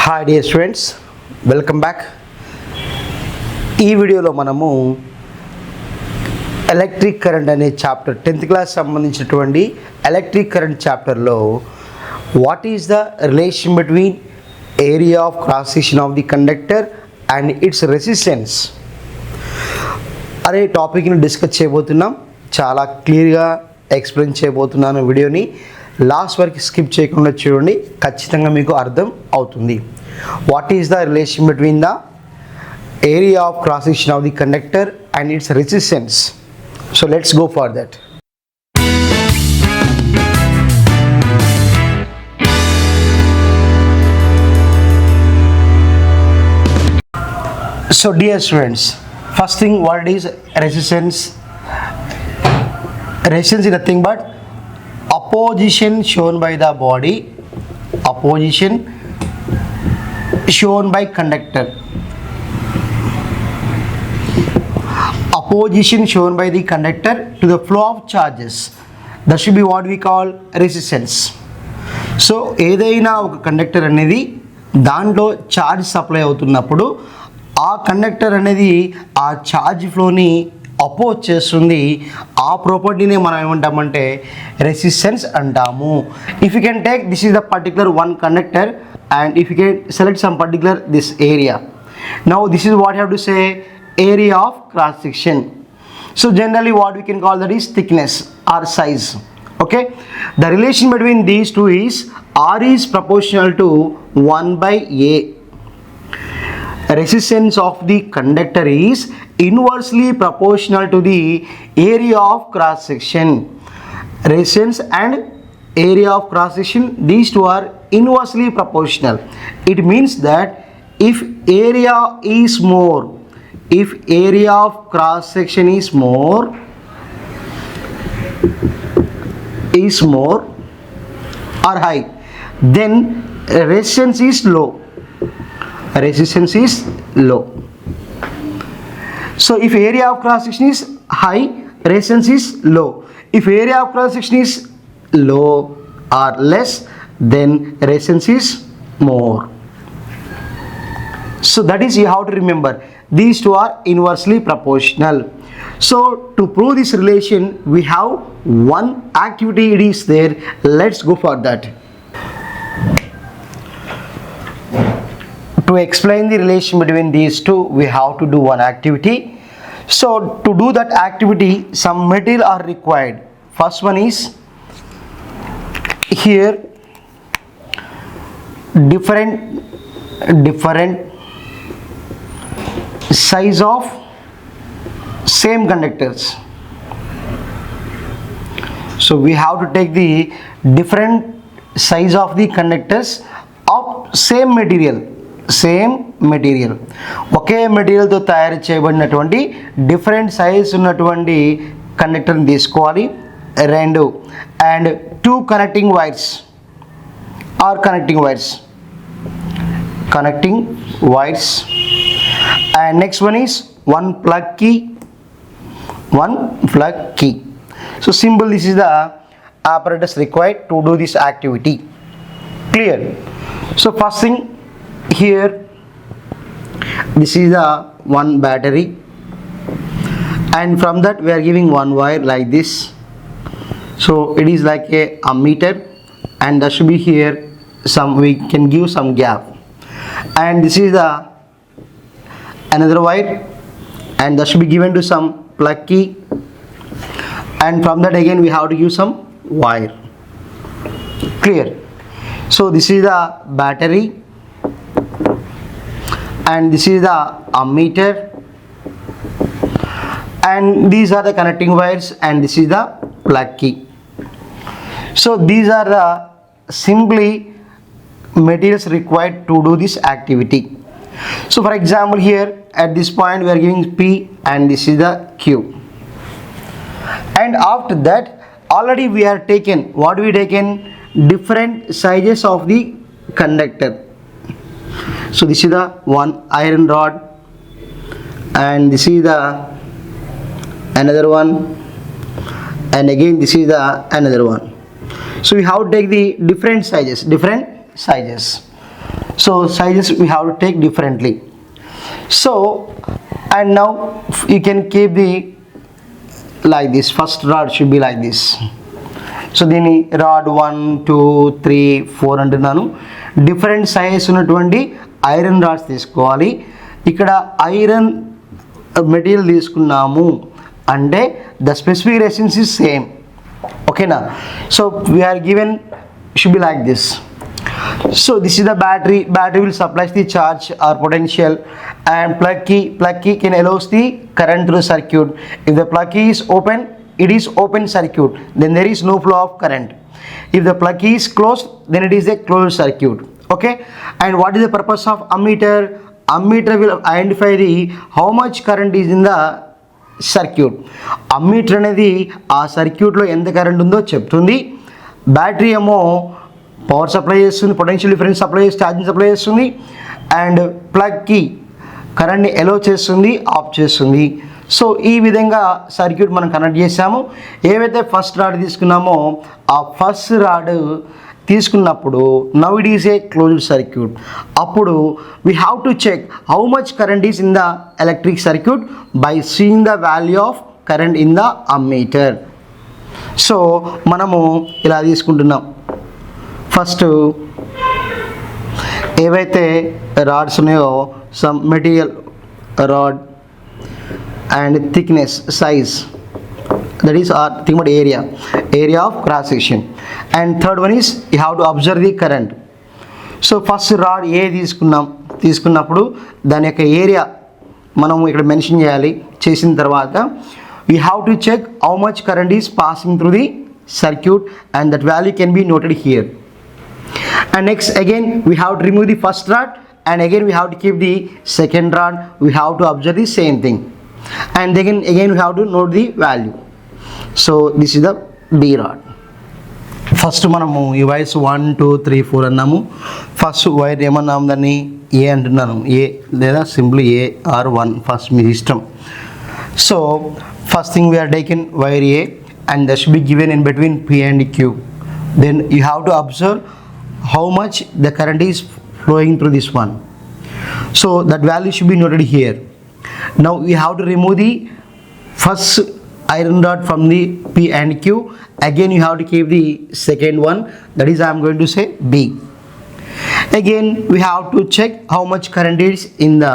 Hi dear students, welcome back. ఈ వీడియోలో మనము ఎలక్ట్రిక్ కరెంట్ అనే చాప్టర్ 10th క్లాస్ సంబంధించినటువంటి ఎలక్ట్రిక్ కరెంట్ చాప్టర్లో what is the relation between area of cross section of the conductor and it's resistance అనే టాపిక్ని discuss చేయబోతున్నాం. చాలా క్లియర్గా ఎక్స్ప్లెయిన్ చేయబోతున్నాను. వీడియోని లాస్ట్ వరకు స్కిప్ చేయకుండా చూడండి, ఖచ్చితంగా మీకు అర్థం అవుతుంది. What is the relation between the area of cross section of the conductor and it's resistance. So let's go for that. So dear students, first thing, what is resistance? Resistance is nothing but opposition shown by the body, opposition shown by conductor, opposition shown by the conductor to the flow of charges. That should be what we call resistance. So ఏదైనా ఒక conductor అనేది దాంట్లో charge supply అవుతున్నప్పుడు ఆ conductor అనేది ఆ charge ఫ్లోని oppose చేస్తుంది. ఆ ప్రాపర్టీని మనం ఏమంటామంటే రెసిస్టెన్స్ అంటాము. If you can take this is the particular one conductor and if you can select some particular this area. Now this is what you have to say area of cross section. So generally what we can call that is thickness or size. Okay, the relation between these two is R is proportional to 1 by A. Resistance of the conductor is inversely proportional to the area of cross section. Resistance and area of cross section, these two are inversely proportional. It means that if area is more, if area of cross section is more or high, then resistance is low. Resistance is low. So if area of cross section is high, resistance is low. If area of cross section is low or less, then resistance is more. So that is you have to remember, these two are inversely proportional. So to prove this relation, we have one activity, it is there. Let's go for that. To explain the relation between these two, we have to do one activity. So to do that activity, some material are required. First one is here different size of same conductors. So we have to take the different size of the conductors of same material. ఒకే మెటీరియల్తో తయారు చేయబడినటువంటి different size ఉన్నటువంటి కండక్టర్ని తీసుకోవాలి. రెండు and two connecting wires and next one is one plug key. So simple, this is the apparatus required to do this activity. Clear? So first thing, here this is the one battery and from that we are giving one wire like this. So it is like a ammeter and there should be here some, we can give some gap, and this is the another wire and that should be given to some plug key, and from that again we have to use some wire. Clear? So this is the battery and this is the ammeter and these are the connecting wires and this is the plug key. So these are the simply materials required to do this activity. So for example, here at this point we are giving P and this is the Q, and after that already we are taken different sizes of the conductor. So this is the one iron rod and this is the another one, and again this is the another one. So we have to take the different sizes. So sizes we have to take differently. So and now you can keep the like this. First rod should be like this. So దీన్ని rod 1 2 3 4 అంటున్నాను. Different sizes ఉన్నటువంటి iron rods తీసుకోవాలి. ఇక్కడ iron material తీసుకున్నాము అంటే the specific resistance is same. ఓకేనా? So we are given should be like this. So this is the battery. Battery will supply the charge or potential, and plug key can allows the current through circuit. If the plug key is open, it is open circuit, then there is no flow of current. If the plug key is closed, then it is a closed circuit. Okay? And what is the purpose of ammeter? Ammeter will identify the how much current is in the circuit. Ammeter అనేది ఆ సర్క్యూట్లో ఎంత current ఉందో చెప్తుంది. Battery ఏమో power supply చేస్తుంది, potential difference supply చేస్తుంది, charging supply చేస్తుంది. అండ్ ప్లగ్కి కరెంట్ని ఎలో చేస్తుంది, ఆఫ్ చేస్తుంది. సో ఈ విధంగా సర్క్యూట్ మనం కనెక్ట్ చేసాము. ఏవైతే ఫస్ట్ రాడ్ తీసుకున్నామో ఆ ఫస్ట్ రాడ్ తీసుకున్నప్పుడు now it is a closed circuit. అప్పుడు we have to check how much current is in the electric circuit by seeing the value of current in the ammeter. So మనము ఇలా తీసుకుంటున్నాం. First ఏవైతే rods ఉన్నాయో same material rod and thickness size, that is our thing about area of cross section. And third one is you have to observe the current. So first rod A తీసుకున్నప్పుడు దాని యొక్క area మనం ఇక్కడ mention చేయాలి. చేసిన తర్వాత we have to check how much current is passing through the circuit, and that value can be noted here. And next again we have to remove the first rod, and again we have to keep the second rod. We have to observe the same thing, and again we have to note the value. So this is the B rod. First మనము ఈ wires 1 2 3 4 అన్నాము. First wire ఏమన్నాము, దాన్ని ఏ అంటున్నాను, A లేదా simple A or 1, first మీ ఇష్టం. So first thing we are taken wire A, and that should be given in between P and Q. Then you have to observe how much the current is flowing through this one. So that value should be noted here. Now we have to remove the first iron rod from the P and Q. Again you have to keep the second one, that is I am going to say B. Again we have to check how much current is in the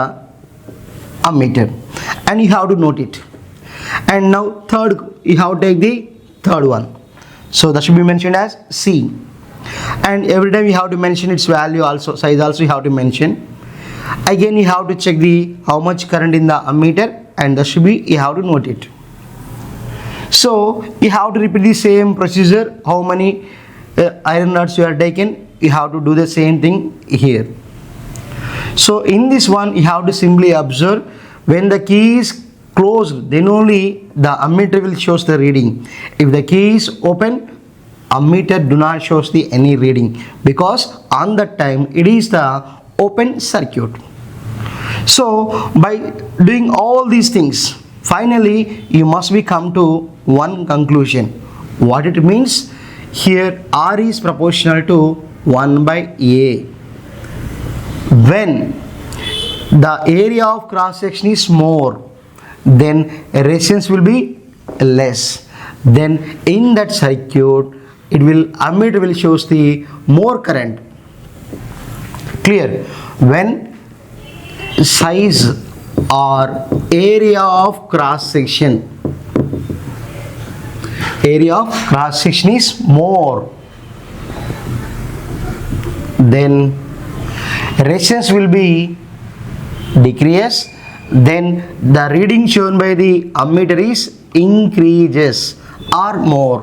ammeter, and you have to note it. And now third, you have to take the third one, so that should be mentioned as C. And every time you have to mention its value also, size also you have to mention. Again you have to check the how much current in the ammeter, and that should be you have to note it. So you have to repeat the same procedure. How many iron rods you are taken, you have to do the same thing here. So in this one you have to simply observe when the key is closed, then only the ammeter will shows the reading. If the key is open, ammeter do not shows the any reading, because on that time it is the open circuit. So by doing all these things, finally you must be come to one conclusion. What it means here, R is proportional to 1 by A. When the area of cross section is more, then resistance will be less. Then in that circuit it will ammeter will shows the more current. Clear? When size or area of cross section is more, then resistance will be decrease, then the reading shown by the ammeter is increases or more.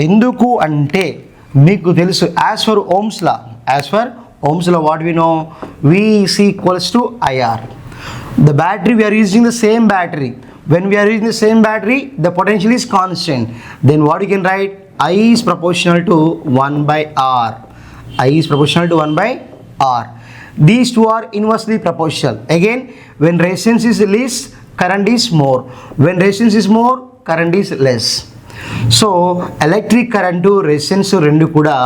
ఎందుకు అంటే మీకు తెలుసు, as for Ohm's law what we know, V is equals to IR. The battery we are using the same battery. When we are using the same battery, the potential is constant. Then what you can write, I is proportional to 1 by R. I is proportional to 1 by R. These two are inversely proportional. Again, when resistance is less, current is more. When resistance is more, current is less. So electric current resistance రెండు కూడా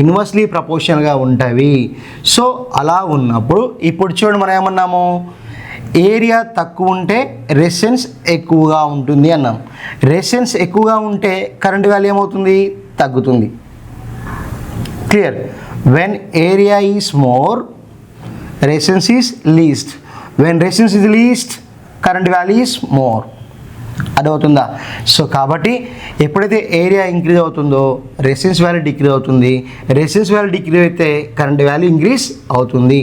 inversely ప్రపోర్షనల్గా ఉంటాయి. So అలా ఉన్నప్పుడు ఇప్పుడు చూడండి మనం ఏమన్నాము, area తక్కువ ఉంటే రెసిస్టెన్స్ ఎక్కువగా ఉంటుంది అన్నాం. రెసిస్టెన్స్ ఎక్కువగా ఉంటే కరెంట్ వాల్యూ ఏమవుతుంది, తగ్గుతుంది. Clear. When area is more resistance is least. When resistance is least current value is more. అర్థమవుతుందా? సో కాబట్టి ఎప్పుడైతే ఏరియా ఇంక్రీజ్ అవుతుందో రెసిస్టెన్స్ వాల్యూ డిక్రీజ్ అవుతుంది. రెసిస్టెన్స్ వాల్యూ డిక్రీజ్ అయితే కరెంట్ వాల్యూ ఇంక్రీజ్ అవుతుంది.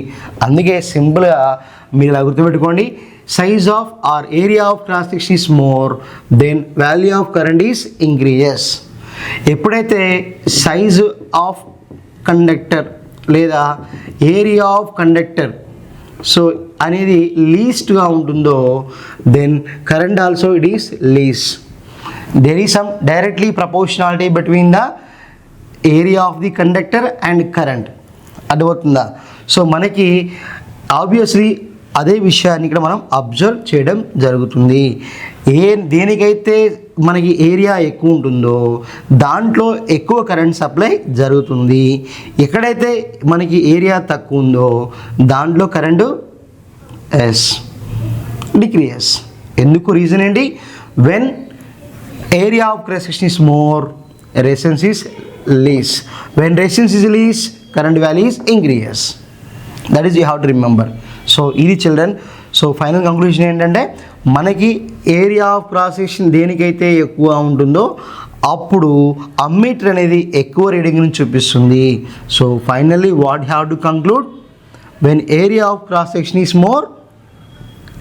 అందుకే సింపుల్గా మీరు ఇలా గుర్తుపెట్టుకోండి, size of or area of cross section is more then value of current is increases. ఎప్పుడైతే సైజు ఆఫ్ కండక్టర్ లేదా ఏరియా ఆఫ్ కండక్టర్ సో అనేది లీస్ట్గా ఉంటుందో then current also it is less. There is some directly proportionality between the area of the conductor and current. అర్థమవుతుందా? So మనకి obviously అదే విషయాన్ని ఇక్కడ మనం అబ్జర్వ్ చేయడం జరుగుతుంది. దేనికైతే మనకి ఏరియా ఎక్కువ ఉంటుందో దాంట్లో ఎక్కువ కరెంట్ సప్లై జరుగుతుంది. ఎక్కడైతే మనకి ఏరియా తక్కువ ఉందో దాంట్లో కరెంటు డిక్రీజెస్. ఎందుకు రీజన్ ఏంటి? When area of cross section is more resistance is less. When resistance is less current value is increases. That is you have to remember. So ఇది children. So final conclusion ఏంటంటే మనకి area of cross section దేనికైతే ఎక్కువ ఉంటుందో అప్పుడు ammeter అనేది ఎక్కువ రీడింగ్ని చూపిస్తుంది. So finally what have to conclude, when area of cross section is more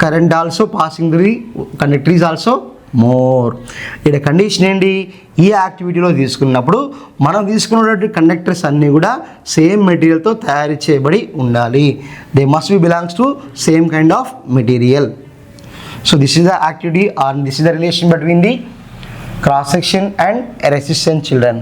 current also passing the conductor is also more. ఇక్కడ కండిషన్ ఏంటి, ఈ యాక్టివిటీలో తీసుకున్నప్పుడు మనం తీసుకున్నటువంటి కండక్టర్స్ అన్నీ కూడా సేమ్ మెటీరియల్తో తయారు చేయబడి ఉండాలి. They must be belongs to same kind of material. So this is the activity are this is the relation between the cross section and resistance children.